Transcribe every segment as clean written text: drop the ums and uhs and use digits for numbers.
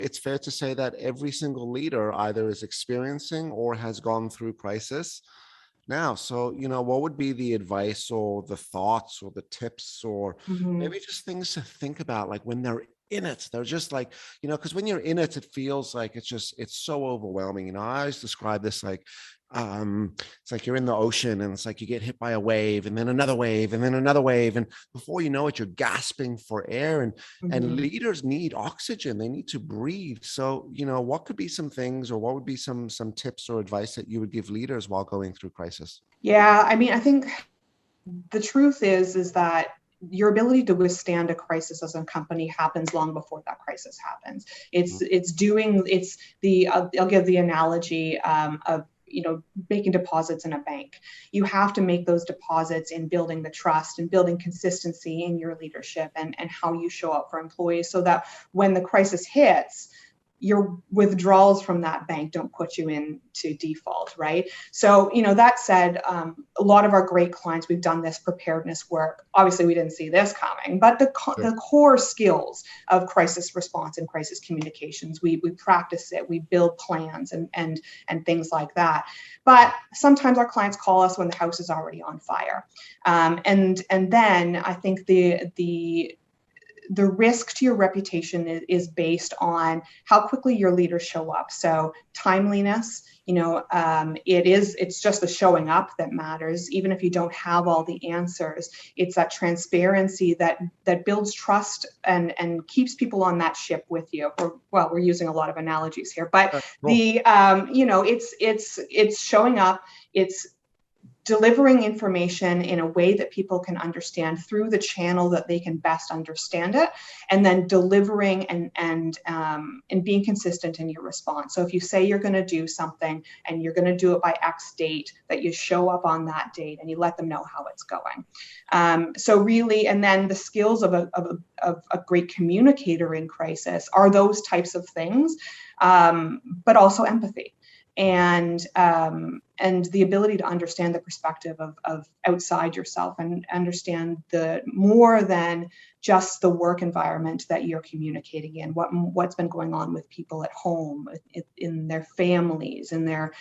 It's fair to say that every single leader either is experiencing or has gone through crisis now. So, what would be the advice or the thoughts or the tips or Mhm. maybe just things to think about, like when they're in it? They're just like, because when you're in it, it feels like it's so overwhelming. I always describe this like, it's like you're in the ocean and it's like you get hit by a wave and then another wave and then another wave. And before you know it, you're gasping for air, and Mhm. leaders need oxygen. They need to breathe. So, what could be some things, or what would be some tips or advice that you would give leaders while going through crisis? Yeah, I mean, I think the truth is that your ability to withstand a crisis as a company happens long before that crisis happens. I'll give the analogy of making deposits in a bank. You have to make those deposits in building the trust and building consistency in your leadership and how you show up for employees, so that when the crisis hits, your withdrawals from that bank don't put you into default, right? So, that said, a lot of our great clients, we've done this preparedness work. Obviously, we didn't see this coming, but Sure. the core skills of crisis response and crisis communications, we practice it, we build plans and things like that. But sometimes our clients call us when the house is already on fire, and then I think the risk to your reputation is based on how quickly your leaders show up. So timeliness, it's just the showing up that matters. Even if you don't have all the answers, it's that transparency that builds trust and keeps people on that ship with you. We're using a lot of analogies here, but Cool. it's showing up. It's delivering information in a way that people can understand through the channel that they can best understand it, and then delivering and being consistent in your response. So if you say you're going to do something and you're going to do it by X date, that you show up on that date and you let them know how it's going. So really, and then the skills of a great communicator in crisis are those types of things, but also empathy and the ability to understand the perspective of outside yourself and understand the more than just the work environment that you're communicating in, what's been going on with people at home, in their families, and their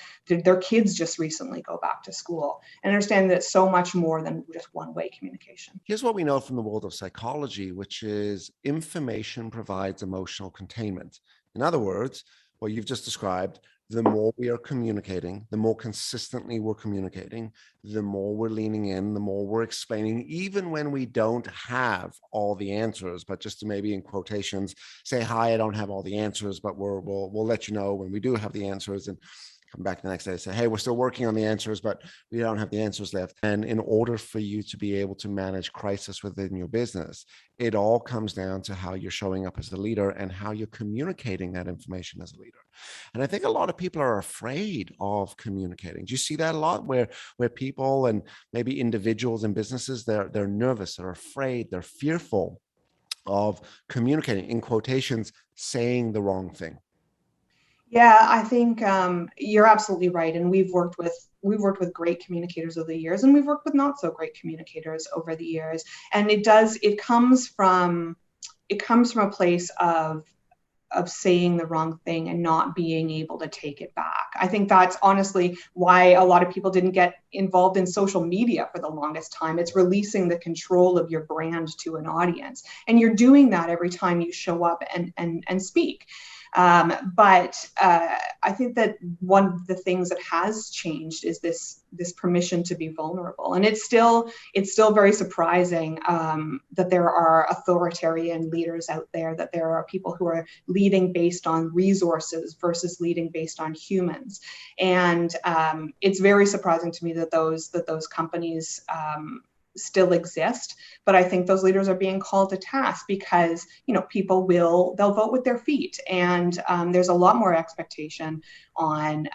kids just recently go back to school, and understand that it's so much more than just one-way communication. Here's what we know from the world of psychology, which is information provides emotional containment. In other words, what you've just described, the more we are communicating, the more consistently we're communicating, the more we're leaning in, the more we're explaining, even when we don't have all the answers, but just to maybe in quotations say, hi, I don't have all the answers, but we'll let you know when we do have the answers. And come back the next day and say, hey, we're still working on the answers, but we don't have the answers left. And in order for you to be able to manage crisis within your business, it all comes down to how you're showing up as a leader and how you're communicating that information as a leader. And I think a lot of people are afraid of communicating. Do you see that a lot, where people and maybe individuals and businesses, they're nervous, they're afraid, they're fearful of communicating, in quotations, saying the wrong thing? Yeah, I think you're absolutely right, and we've worked with great communicators over the years, and we've worked with not so great communicators over the years, and it comes from a place of saying the wrong thing and not being able to take it back. I think that's honestly why a lot of people didn't get involved in social media for the longest time. It's releasing the control of your brand to an audience, and you're doing that every time you show up and speak. But I think that one of the things that has changed is this permission to be vulnerable, and it's still very surprising that there are authoritarian leaders out there, that there are people who are leading based on resources versus leading based on humans, and it's very surprising to me that those companies still exist. But I think those leaders are being called to task because they'll vote with their feet, and there's a lot more expectation on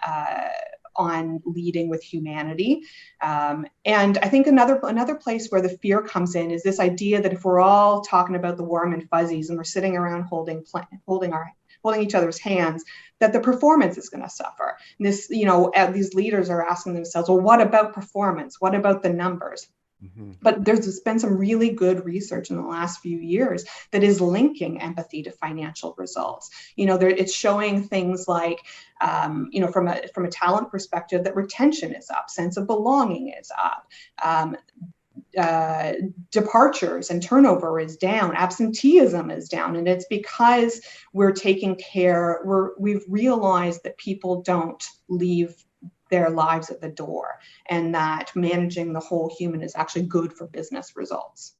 leading with humanity. And I think another place where the fear comes in is this idea that if we're all talking about the warm and fuzzies and we're sitting around holding each other's hands, that the performance is going to suffer. And these leaders are asking themselves, well, what about performance? What about the numbers? Mhm. But there's been some really good research in the last few years that is linking empathy to financial results. It's showing things like, from a talent perspective, that retention is up, sense of belonging is up. Departures and turnover is down, absenteeism is down, and it's because we're taking care. We've realized that people don't leave their lives at the door, and that managing the whole human is actually good for business results.